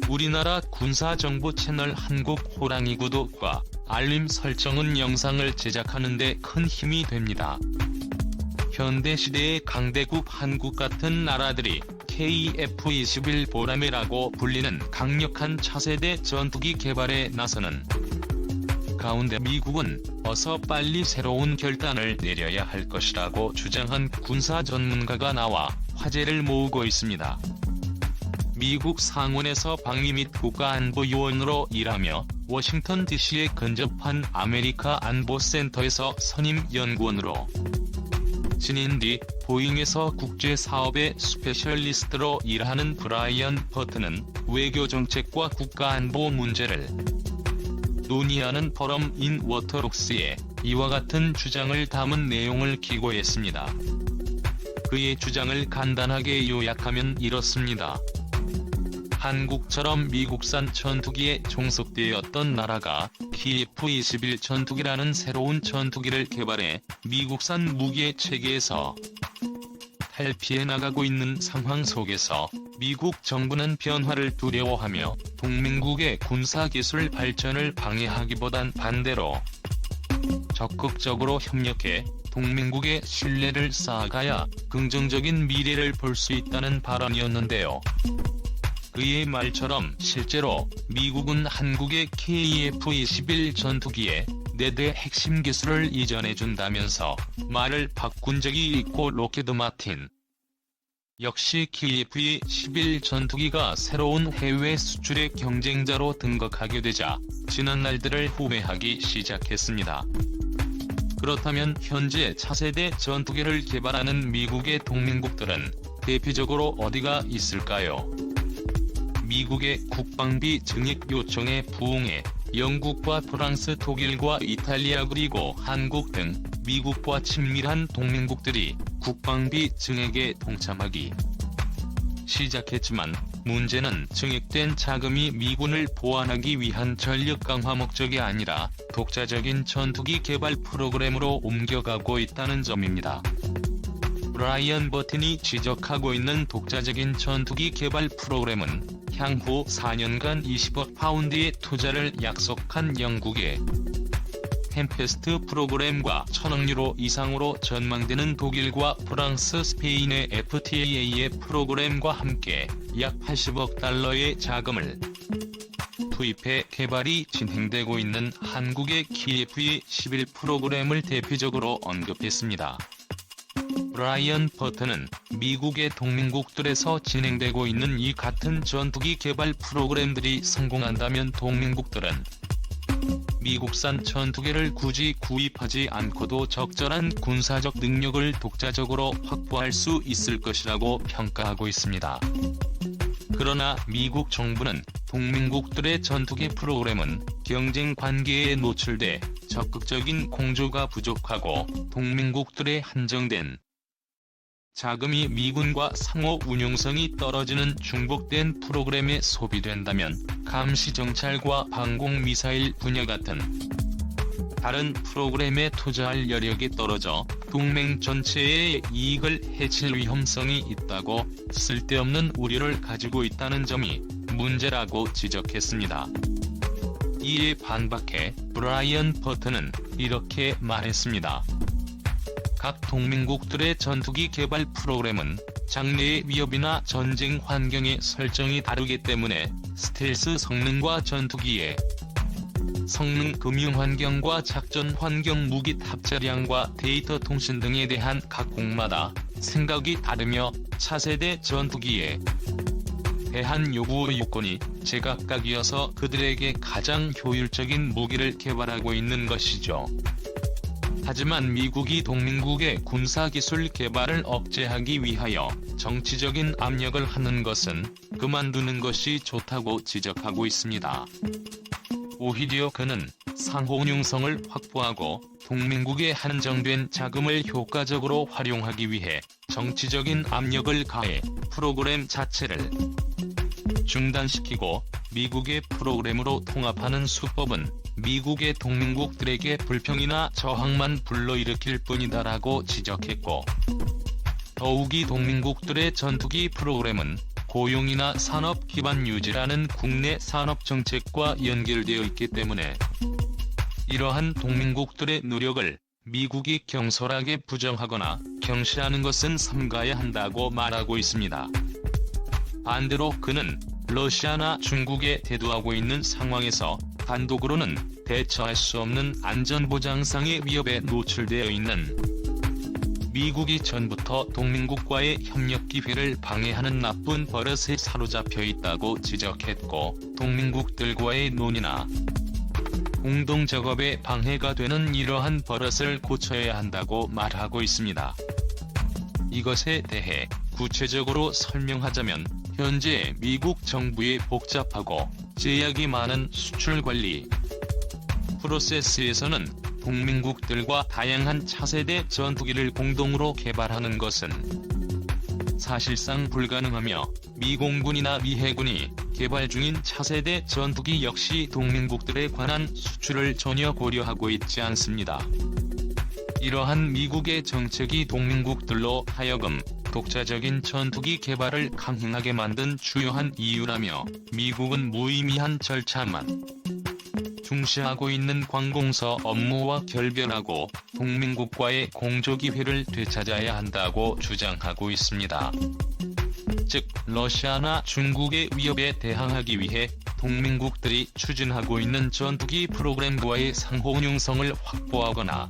우리나라 군사정보 채널 한국 호랑이 구독과 알림 설정은 영상을 제작하는 데 큰 힘이 됩니다. 현대시대의 강대국 한국 같은 나라들이 KF-21 보라매라고 불리는 강력한 차세대 전투기 개발에 나서는 가운데 미국은 어서 빨리 새로운 결단을 내려야 할 것이라고 주장한 군사 전문가가 나와 화제를 모으고 있습니다. 미국 상원에서 방위 및 국가안보요원으로 일하며 워싱턴 DC에 근접한 아메리카 안보센터에서 선임 연구원으로 지낸 뒤 보잉에서 국제사업의 스페셜리스트로 일하는 브라이언 버튼은 외교정책과 국가안보 문제를 논의하는 포럼 인 워터록스에 이와 같은 주장을 담은 내용을 기고했습니다. 그의 주장을 간단하게 요약하면 이렇습니다. 한국처럼 미국산 전투기에 종속되었던 나라가 KF-21 전투기라는 새로운 전투기를 개발해 미국산 무기 체계에서 탈피해 나가고 있는 상황 속에서 미국 정부는 변화를 두려워하며 동맹국의 군사기술 발전을 방해하기보단 반대로 적극적으로 협력해 동맹국의 신뢰를 쌓아가야 긍정적인 미래를 볼 수 있다는 발언이었는데요. 그의 말처럼 실제로 미국은 한국의 KF-21 전투기에 4대 핵심 기술을 이전해준다면서 말을 바꾼 적이 있고 록히드 마틴 역시 KF-21 전투기가 새로운 해외 수출의 경쟁자로 등극하게 되자 지난 날들을 후회하기 시작했습니다. 그렇다면 현재 차세대 전투기를 개발하는 미국의 동맹국들은 대표적으로 어디가 있을까요? 미국의 국방비 증액 요청에 부응해 영국과 프랑스, 독일과 이탈리아 그리고 한국 등 미국과 친밀한 동맹국들이 국방비 증액에 동참하기 시작했지만 문제는 증액된 자금이 미군을 보완하기 위한 전력 강화 목적이 아니라 독자적인 전투기 개발 프로그램으로 옮겨가고 있다는 점입니다. 브라이언 버튼이 지적하고 있는 독자적인 전투기 개발 프로그램은 향후 4년간 20억 파운드의 투자를 약속한 영국의 템페스트 프로그램과 1,000억 유로 이상으로 전망되는 독일과 프랑스, 스페인의 FTA의 프로그램과 함께 약 80억 달러의 자금을 투입해 개발이 진행되고 있는 한국의 KF-21 프로그램을 대표적으로 언급했습니다. 브라이언 버튼은 미국의 동맹국들에서 진행되고 있는 이 같은 전투기 개발 프로그램들이 성공한다면 동맹국들은 미국산 전투기를 굳이 구입하지 않고도 적절한 군사적 능력을 독자적으로 확보할 수 있을 것이라고 평가하고 있습니다. 그러나 미국 정부는 동맹국들의 전투기 프로그램은 경쟁 관계에 노출돼 적극적인 공조가 부족하고 동맹국들의 한정된 자금이 미군과 상호 운용성이 떨어지는 중복된 프로그램에 소비된다면 감시정찰과 방공미사일 분야 같은 다른 프로그램에 투자할 여력이 떨어져 동맹 전체의 이익을 해칠 위험성이 있다고 쓸데없는 우려를 가지고 있다는 점이 문제라고 지적했습니다. 이에 반박해 브라이언 버튼은 이렇게 말했습니다. 각 동맹국들의 전투기 개발 프로그램은 장래의 위협이나 전쟁 환경의 설정이 다르기 때문에 스텔스 성능과 전투기의 성능, 금융 환경과 작전 환경, 무기 탑재량과 데이터 통신 등에 대한 각 국마다 생각이 다르며 차세대 전투기에 대한 요구 요건이 제각각이어서 그들에게 가장 효율적인 무기를 개발하고 있는 것이죠. 하지만 미국이 동맹국의 군사기술 개발을 억제하기 위하여 정치적인 압력을 하는 것은 그만두는 것이 좋다고 지적하고 있습니다. 오히려 그는 상호 운용성을 확보하고 동맹국의 한정된 자금을 효과적으로 활용하기 위해 정치적인 압력을 가해 프로그램 자체를 중단시키고 미국의 프로그램으로 통합하는 수법은 미국의 동맹국들에게 불평이나 저항만 불러일으킬 뿐이다라고 지적했고, 더욱이 동맹국들의 전투기 프로그램은 고용이나 산업 기반 유지라는 국내 산업 정책과 연결되어 있기 때문에 이러한 동맹국들의 노력을 미국이 경솔하게 부정하거나 경시하는 것은 삼가야 한다고 말하고 있습니다. 반대로 그는 러시아나 중국에 대두하고 있는 상황에서 단독으로는 대처할 수 없는 안전보장상의 위협에 노출되어 있는 미국이 전부터 동맹국과의 협력 기회를 방해하는 나쁜 버릇에 사로잡혀 있다고 지적했고, 동맹국들과의 논의나 공동 작업에 방해가 되는 이러한 버릇을 고쳐야 한다고 말하고 있습니다. 이것에 대해 구체적으로 설명하자면, 현재 미국 정부의 복잡하고 제약이 많은 수출 관리 프로세스에서는 동맹국들과 다양한 차세대 전투기를 공동으로 개발하는 것은 사실상 불가능하며, 미 공군이나 미 해군이 개발 중인 차세대 전투기 역시 동맹국들에 관한 수출을 전혀 고려하고 있지 않습니다. 이러한 미국의 정책이 동맹국들로 하여금 독자적인 전투기 개발을 강행하게 만든 주요한 이유라며, 미국은 무의미한 절차만 중시하고 있는 관공서 업무와 결별하고 동맹국과의 공조기회를 되찾아야 한다고 주장하고 있습니다. 즉, 러시아나 중국의 위협에 대항하기 위해 동맹국들이 추진하고 있는 전투기 프로그램과의 상호 운용성을 확보하거나,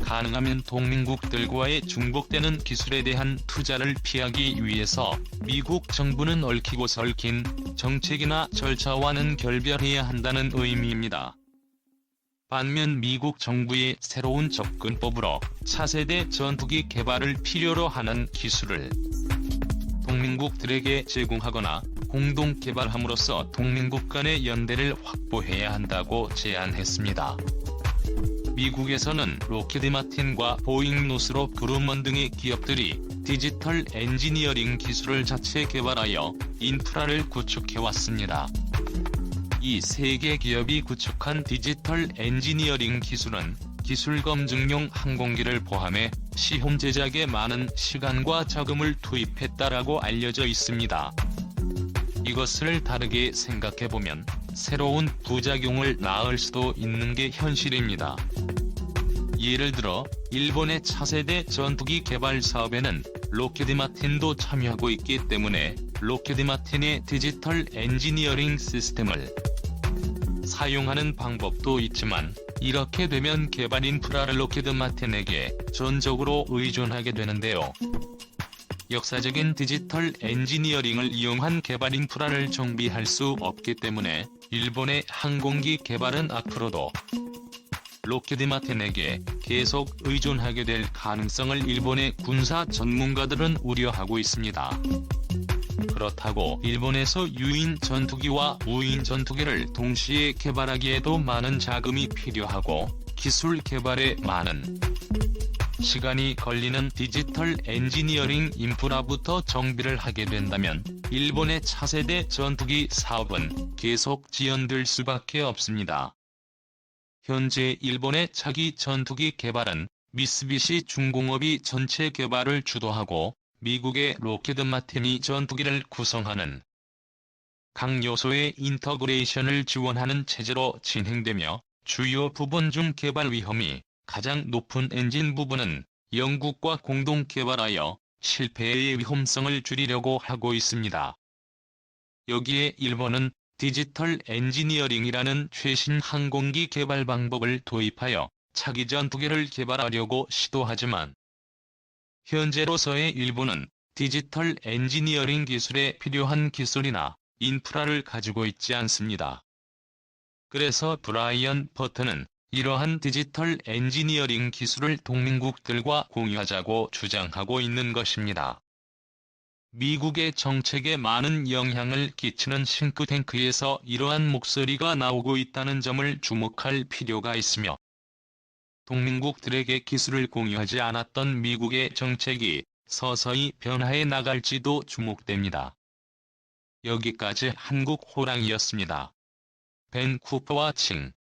가능하면 동맹국들과의 중복되는 기술에 대한 투자를 피하기 위해서 미국 정부는 얽히고 설킨 정책이나 절차와는 결별해야 한다는 의미입니다. 반면 미국 정부의 새로운 접근법으로 차세대 전투기 개발을 필요로 하는 기술을 동맹국들에게 제공하거나 공동 개발함으로써 동맹국 간의 연대를 확보해야 한다고 제안했습니다. 미국에서는 로키드 마틴과 보잉, 노스롭 그루먼 등의 기업들이 디지털 엔지니어링 기술을 자체 개발하여 인프라를 구축해왔습니다. 이 세 개 기업이 구축한 디지털 엔지니어링 기술은 기술 검증용 항공기를 포함해 시험 제작에 많은 시간과 자금을 투입했다라고 알려져 있습니다. 이것을 다르게 생각해보면 새로운 부작용을 낳을 수도 있는 게 현실입니다. 예를 들어 일본의 차세대 전투기 개발 사업에는 로키드 마틴도 참여하고 있기 때문에 로키드 마틴의 디지털 엔지니어링 시스템을 사용하는 방법도 있지만, 이렇게 되면 개발 인프라를 로키드 마틴에게 전적으로 의존하게 되는데요. 역사적인 디지털 엔지니어링을 이용한 개발 인프라를 정비할 수 없기 때문에 일본의 항공기 개발은 앞으로도 로키드 마틴에게 계속 의존하게 될 가능성을 일본의 군사 전문가들은 우려하고 있습니다. 그렇다고 일본에서 유인 전투기와 무인 전투기를 동시에 개발하기에도 많은 자금이 필요하고 기술 개발에 많은 시간이 걸리는 디지털 엔지니어링 인프라부터 정비를 하게 된다면 일본의 차세대 전투기 사업은 계속 지연될 수밖에 없습니다. 현재 일본의 차기 전투기 개발은 미쓰비시 중공업이 전체 개발을 주도하고, 미국의 로키드 마틴이 전투기를 구성하는 각 요소의 인터그레이션을 지원하는 체제로 진행되며, 주요 부분 중 개발 위험이 가장 높은 엔진 부분은 영국과 공동 개발하여 실패의 위험성을 줄이려고 하고 있습니다. 여기에 일본은 디지털 엔지니어링이라는 최신 항공기 개발 방법을 도입하여 차기 전투기를 개발하려고 시도하지만, 현재로서의 일본은 디지털 엔지니어링 기술에 필요한 기술이나 인프라를 가지고 있지 않습니다. 그래서 브라이언 버튼은 이러한 디지털 엔지니어링 기술을 동맹국들과 공유하자고 주장하고 있는 것입니다. 미국의 정책에 많은 영향을 끼치는 싱크탱크에서 이러한 목소리가 나오고 있다는 점을 주목할 필요가 있으며, 동맹국들에게 기술을 공유하지 않았던 미국의 정책이 서서히 변화해 나갈지도 주목됩니다. 여기까지 한국 호랑이였습니다. 벤 쿠퍼와 칭